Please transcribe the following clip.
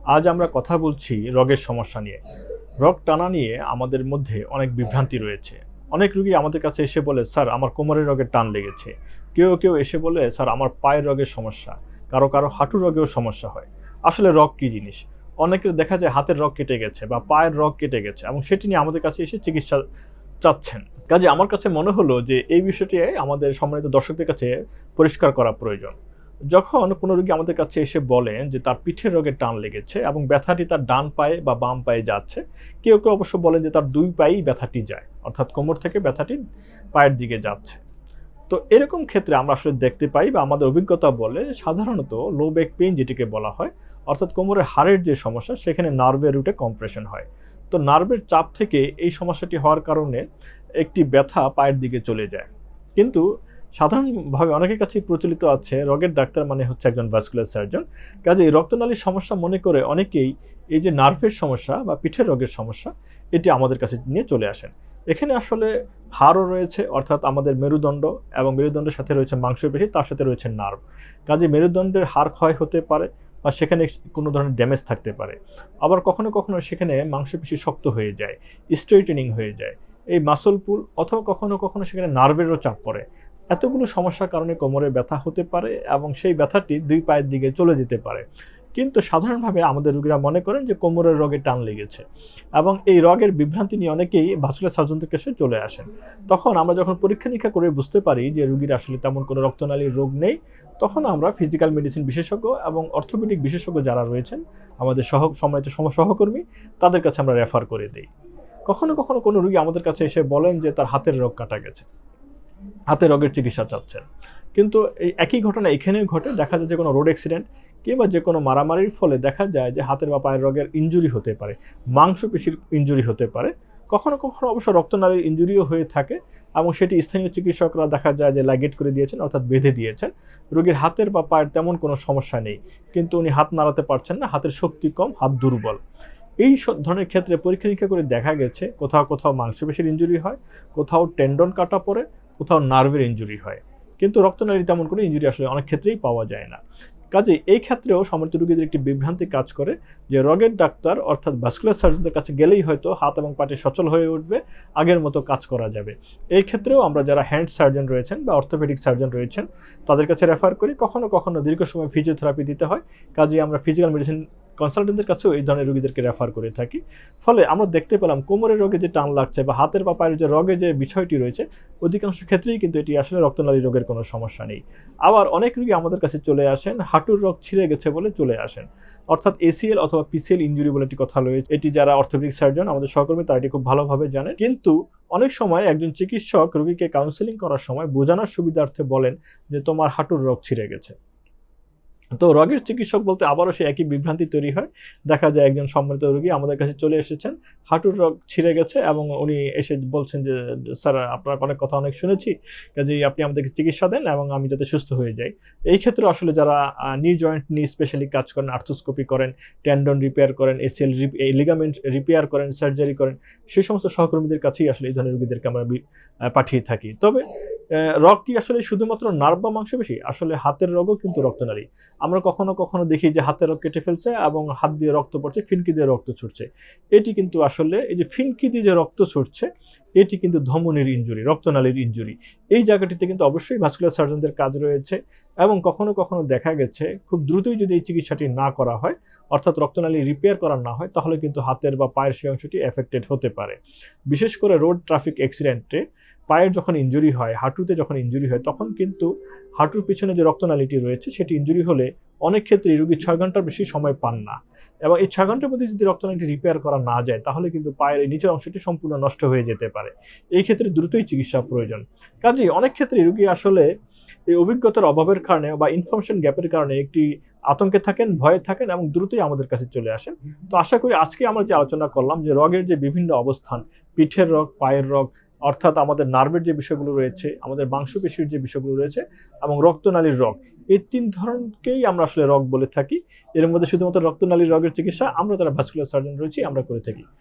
আজ আমরা কথা বলছি রগের সমস্যা নিয়ে। রগ টানা নিয়ে আমাদের মধ্যে অনেক বিভ্রান্তি রয়েছে। অনেক রোগী আমাদের কাছে এসে বলে, "স্যার আমার কোমরের রগে টান লেগেছে।" কেউ এসে বলে, "স্যার আমার পায়ের রগের সমস্যা।" কারো হাঁটুর রগেও সমস্যা হয়। আসলে রগ কী জিনিস? অনেকের দেখা যায় হাতের রগ কেটে গেছে বা পায়ের রগ কেটে গেছে এবং সেটি নিয়ে আমাদের কাছে এসে চিকিৎসা চাচ্ছেন। কাজেই আমার কাছে মনে হলো যে এই বিষয়টি আমাদের সম্মানিত দর্শকদের কাছে পরিষ্কার করা প্রয়োজন। যখন কোনো রোগী আমাদের কাছে এসে বলেন যে তার পিঠের রগে টান লেগেছে এবং ব্যথাটি তার ডান পায়ে বা বাম পায়ে যাচ্ছে, কেউ অবশ্য বলেন যে তার ২ পায়েই ব্যথাটি যায়। অর্থাৎ কোমর থেকে ব্যথাটি পায়ের দিকে যাচ্ছে। তো এরকম ক্ষেত্রে আমরা আসলে দেখতে পাই বা আমাদের অভিজ্ঞতা বলে সাধারণত লো ব্যাক পেইন যেটিকে বলা হয়, অর্থাৎ কোমরের হাড়ের যে সমস্যা সেখানে নার্ভের রুটে কম্প্রেশন হয়। তো নার্ভের চাপ থেকে এই সমস্যাটি হওয়ার কারণে একটি ব্যথা পায়ের দিকে চলে যায়। কিন্তু সাধারণভাবে অনেকের কাছেই প্রচলিত আছে রগের ডাক্তার মানে হচ্ছে একজন ভাস্কুলার সার্জন। কাজেই রক্তনালীর সমস্যা মনে করে অনেকেই এই যে নার্ভের সমস্যা বা পিঠের রগের সমস্যা এটি আমাদের কাছে নিয়ে চলে আসেন। এখানে আসলে হাড়ও রয়েছে, অর্থাৎ আমাদের মেরুদণ্ড এবং মেরুদণ্ডের সাথে রয়েছে মাংসপেশি, তার সাথে রয়েছে নার্ভ। কাজেই মেরুদণ্ডের হাড় ক্ষয় হতে পারে বা সেখানে কোনো ধরনের ড্যামেজ থাকতে পারে। আবার কখনো সেখানে মাংসপেশি শক্ত হয়ে যায়, স্ট্রেইটেনিং হয়ে যায়। এই মাসল পুল অথবা কখনো সেখানে নার্ভেরও চাপ পড়ে। এতগুলো সমস্যার কারণে কোমরে ব্যথা হতে পারে এবং সেই ব্যথাটি ২ পায়ের দিকে চলে যেতে পারে। কিন্তু সাধারণভাবে আমাদের রোগীরা মনে করেন যে কোমরের রগে টান লেগেছে এবং এই রগের বিভ্রান্তি নিয়ে অনেকেই ভাস্কুলার সার্জনদের কাছে চলে আসেন। তখন আমরা যখন পরীক্ষা-নিরীক্ষা করে বুঝতে পারি যে রোগীর আসলে তেমন কোনো রক্তনালীর রোগ নেই, তখন আমরা ফিজিক্যাল মেডিসিন বিশেষজ্ঞ এবং অর্থোপেডিক বিশেষজ্ঞ যারা রয়েছেন, আমাদের সম্মানিত সহকর্মী, তাদের কাছে আমরা রেফার করে দেই। কখনো কোনো রোগী আমাদের কাছে এসে বলেন যে তার হাতের রগ কাটা গেছে। হাতের রগের চিকিৎসা চাচ্ছেন। কিন্তু এই একই ঘটনা এখানেও ঘটে। দেখা যায় যে কোনো রোড অ্যাক্সিডেন্ট কিংবা যে কোনো মারামারির ফলে দেখা যায় যে হাতের বা পায়ের রগের ইনজুরি হতে পারে, মাংসপেশির ইনজুরি হতে পারে। কখনো অবশ্য রক্তনালীর ইনজুরিও হয়ে থাকে এবং সেটি স্থানীয় চিকিৎসকরা দেখা যায় যে লাইগেট করে দিয়েছেন, অর্থাৎ বেঁধে দিয়েছেন। রোগীর হাতের বা পায়ের তেমন কোনো সমস্যা নেই। কিন্তু উনি হাত নাড়াতে পারছেন না, হাতের শক্তি কম, হাত দুর্বল। এই ধরনের ক্ষেত্রে পরীক্ষা-নিরীক্ষা করে দেখা গেছে কোথাও মাংসপেশির ইনজুরি হয়, কোথাও টেন্ডন কাটা পড়ে, কোথাও নার্ভের ইনজুরি হয়। কিন্তু রক্তনালীর তেমন কোনো ইনজুরি আসলে অনেক ক্ষেত্রেই পাওয়া যায় না। কাজেই এই ক্ষেত্রেও সম্মানিত রোগীদের একটি বিভ্রান্তি কাজ করে যে রগের ডাক্তার অর্থাৎ ভাস্কুলার সার্জনদের কাছে গেলেই হয়তো হাত এবং পাটি সচল হয়ে উঠবে, আগের মতো কাজ করা যাবে। এই ক্ষেত্রেও আমরা যারা হ্যান্ড সার্জন রয়েছেন বা অর্থোপেডিক সার্জন রয়েছেন তাদের কাছে রেফার করি। কখনো দীর্ঘ সময় ফিজিওথেরাপি দিতে হয়। কাজেই আমরা ফিজিক্যাল মেডিসিন কনসালটেন্টদের কাছেও এই ধরনের রোগীদেরকে রেফার করে থাকি। ফলে আমরা দেখতে পেলাম কোমরের রগে যে টান লাগছে বা হাতের বা পায়ের যে রগে যে বিষয়টি রয়েছে, অধিকাংশ ক্ষেত্রেই কিন্তু এটি আসলে রক্তনালী রোগের কোনো সমস্যা নেই। আবার অনেক রোগী আমাদের কাছে চলে আসেন হাঁটুর রগ ছিঁড়ে গেছে বলে চলে আসেন। অর্থাৎ এসিএল অথবা পিসিএল ইনজুরি বলে একটি কথা রয়েছে। এটি যারা অর্থোপেডিক সার্জন আমাদের সহকর্মী তারা এটি খুব ভালোভাবে জানেন। কিন্তু অনেক সময় একজন চিকিৎসক রোগীকে কাউন্সেলিং করার সময় বোঝানোর সুবিধার্থে বলেন যে তোমার হাঁটুর রগ ছিঁড়ে গেছে। তো রগের চিকিৎসক বলতে আবারও সেই একই বিভ্রান্তি তৈরি হয়। দেখা যায় একজন সম্মানিত রোগী আমাদের কাছে চলে এসেছেন, হাঁটুর রগ ছিঁড়ে গেছে এবং উনি এসে বলছেন যে, "স্যার আপনার অনেক কথা অনেক শুনেছি। কাজেই আপনি আমাদেরকে চিকিৎসা দেন এবং আমি যাতে সুস্থ হয়ে যাই।" এই ক্ষেত্রে আসলে যারা নি জয়েন্ট নিয়ে স্পেশালি কাজ করেন, আর্থ্রোস্কোপি করেন, টেন্ডন রিপেয়ার করেন, এসিএল লিগামেন্ট রিপেয়ার করেন, সার্জারি করেন, সেই সমস্ত সহকর্মীদের কাছেই আসলে এই ধরনের রোগীদেরকে আমরা পাঠিয়ে থাকি। তবে রগ কি আসলে শুধুমাত্র নার্ভ বা মাংসপেশি? আসলে হাতের রগও কিন্তু রক্তনালী। আমরা কখনো দেখি যে হাতের রগ কেটে ফেলছে এবং হাত দিয়ে রক্ত পড়ছে, ফিনকি দিয়ে রক্ত ছুটছে। এটি কিন্তু আসলে এই যে ফিনকি দিয়ে যে রক্ত ছুটছে, এটি কিন্তু ধমনির ইনজুরি, রক্তনালীর ইনজুরি। এই জায়গাটিতে কিন্তু অবশ্যই ভাস্কুলার সার্জনদের কাজ রয়েছে এবং কখনো দেখা গেছে খুব দ্রুতই যদি এই চিকিৎসাটি না করা হয়, অর্থাৎ রক্তনালী রিপেয়ার করা না হয়, তাহলে কিন্তু হাতের বা পায়ের সেই অংশটি এফেক্টেড হতে পারে। বিশেষ করে রোড ট্রাফিক অ্যাক্সিডেন্টে পায়ের যখন ইনজুরি হয়, হাঁটুতে যখন ইনজুরি হয়, তখন কিন্তু হাঁটুর পিছনে যে রক্তনালীটি রয়েছে সেটি ইনজুরি হলে অনেক ক্ষেত্রেই রোগী ৬ ঘন্টার বেশি সময় পান না। এবং এই ৬ ঘন্টার মধ্যে যদি রক্তনালীটি রিপেয়ার করা না যায়, তাহলে কিন্তু পায়ের এই নিচের অংশটি সম্পূর্ণ নষ্ট হয়ে যেতে পারে। এই ক্ষেত্রে দ্রুতই চিকিৎসা প্রয়োজন। কাজেই অনেক ক্ষেত্রেই রোগী আসলে এই অভিজ্ঞতার অভাবের কারণে বা ইনফরমেশন গ্যাপের কারণে একটি আতঙ্কে থাকেন, ভয়ে থাকেন এবং দ্রুতই আমাদের কাছে চলে আসেন। তো আশা করি আজকে আমরা যে আলোচনা করলাম যে রগের যে বিভিন্ন অবস্থান, পিঠের রগ, পায়ের রগ, অর্থাৎ আমাদের নার্ভের যে বিষয়গুলো রয়েছে, আমাদের মাংসপেশির যে বিষয়গুলো রয়েছে এবং রক্তনালীর রগ, এই ৩ ধরনকেই আমরা আসলে রগ বলে থাকি। এর মধ্যে শুধুমাত্র রক্তনালীর রগের চিকিৎসা আমরা যারা ভাস্কুলার সার্জন রয়েছি আমরা করে থাকি।